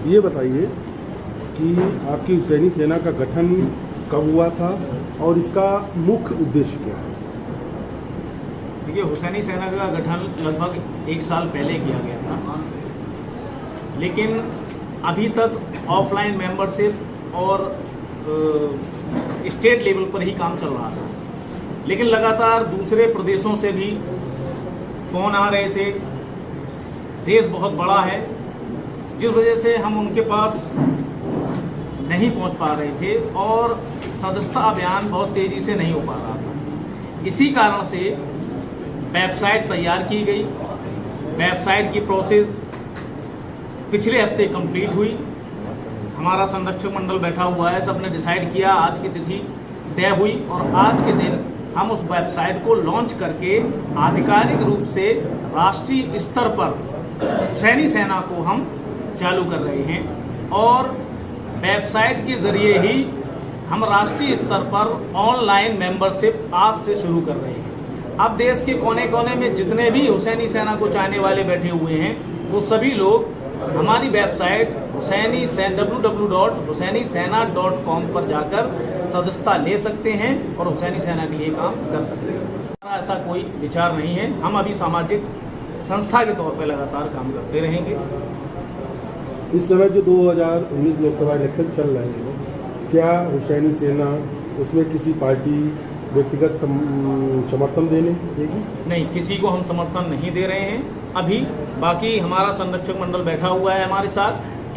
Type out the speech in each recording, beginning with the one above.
ये बताइए कि आपकी हुसैनी सेना का गठन कब हुआ था और इसका मुख्य उद्देश्य क्या है? देखिए, हुसैनी सेना का गठन लगभग 1 साल पहले किया गया था, लेकिन अभी तक ऑफलाइन मेंबरशिप और स्टेट लेवल पर ही काम चल रहा था। लेकिन लगातार दूसरे प्रदेशों से भी फ़ोन आ रहे थे। देश बहुत बड़ा है, जिस वजह से हम उनके पास नहीं पहुंच पा रहे थे और सदस्यता अभियान बहुत तेज़ी से नहीं हो पा रहा था। इसी कारण से वेबसाइट तैयार की गई। वेबसाइट की प्रोसेस पिछले हफ्ते कंप्लीट हुई। हमारा संरक्षक मंडल बैठा हुआ है, सबने डिसाइड किया, आज की तिथि तय हुई और आज के दिन हम उस वेबसाइट को लॉन्च करके आधिकारिक रूप से राष्ट्रीय स्तर पर हुसैनी सेना को हम चालू कर रहे हैं और वेबसाइट के जरिए ही हम राष्ट्रीय स्तर पर ऑनलाइन मेंबरशिप आज से शुरू कर रहे हैं। अब देश के कोने कोने में जितने भी हुसैनी सेना को चाहने वाले बैठे हुए हैं, वो सभी लोग हमारी वेबसाइट www.husainiSena.com पर जाकर सदस्यता ले सकते हैं और हुसैनी सेना के लिए काम कर सकते हैं। हमारा ऐसा कोई विचार नहीं है। हम अभी सामाजिक संस्था के तौर पर लगातार काम करते रहेंगे। इस समय जो 2019 लोकसभा इलेक्शन चल रहे हैं, क्या हुसैनी सेना उसमें किसी पार्टी व्यक्तिगत समर्थन देगी? नहीं, किसी को हम समर्थन नहीं दे रहे हैं अभी। बाकी हमारा संरक्षक मंडल बैठा हुआ है हमारे साथ।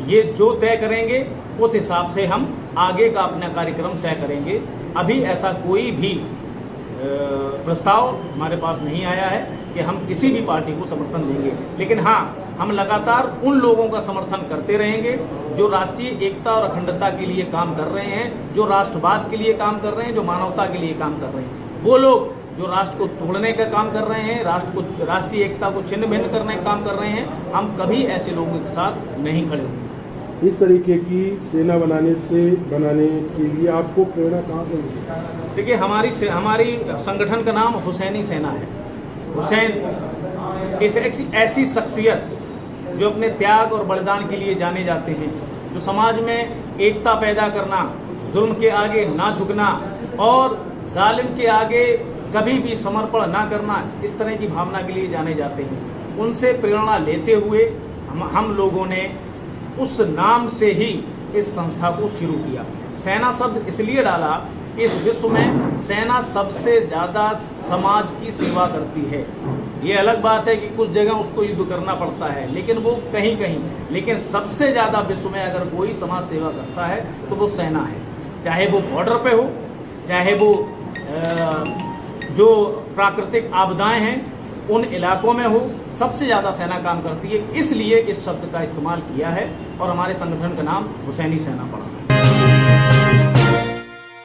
ये जो तय करेंगे उस हिसाब से हम आगे का अपना कार्यक्रम तय करेंगे। अभी ऐसा कोई भी प्रस्ताव हमारे पास नहीं आया है कि हम किसी भी पार्टी को समर्थन देंगे। लेकिन हाँ, हम लगातार उन लोगों का समर्थन करते रहेंगे जो राष्ट्रीय एकता और अखंडता के लिए काम कर रहे हैं, जो राष्ट्रवाद के लिए काम कर रहे हैं, जो मानवता के लिए काम कर रहे हैं। वो लोग जो राष्ट्र को तोड़ने का काम कर रहे हैं, राष्ट्रीय एकता को छिन्न भिन्न करने का काम कर रहे हैं, हम कभी ऐसे लोगों के साथ नहीं खड़े होंगे। इस तरीके की सेना बनाने के लिए आपको प्रेरणा कहाँ से मिली? देखिए, हमारी संगठन का नाम हुसैनी सेना है। हुसैन एक ऐसी शख्सियत जो अपने त्याग और बलिदान के लिए जाने जाते हैं, जो समाज में एकता पैदा करना, जुल्म के आगे ना झुकना और जालिम के आगे कभी भी समर्पण ना करना, इस तरह की भावना के लिए जाने जाते हैं। उनसे प्रेरणा लेते हुए हम लोगों ने उस नाम से ही इस संस्था को शुरू किया। सेना शब्द इसलिए डाला, इस विश्व में सेना सबसे ज़्यादा समाज की सेवा करती है। ये अलग बात है कि कुछ जगह उसको युद्ध करना पड़ता है, लेकिन वो कहीं कहीं, लेकिन सबसे ज़्यादा विश्व में अगर कोई समाज सेवा करता है तो वो सेना है। चाहे वो बॉर्डर पे हो, चाहे वो जो प्राकृतिक आपदाएं हैं उन इलाकों में हो, सबसे ज़्यादा सेना काम करती है। इसलिए इस शब्द का इस्तेमाल किया है और हमारे संगठन का नाम हुसैनी सेना पड़ा।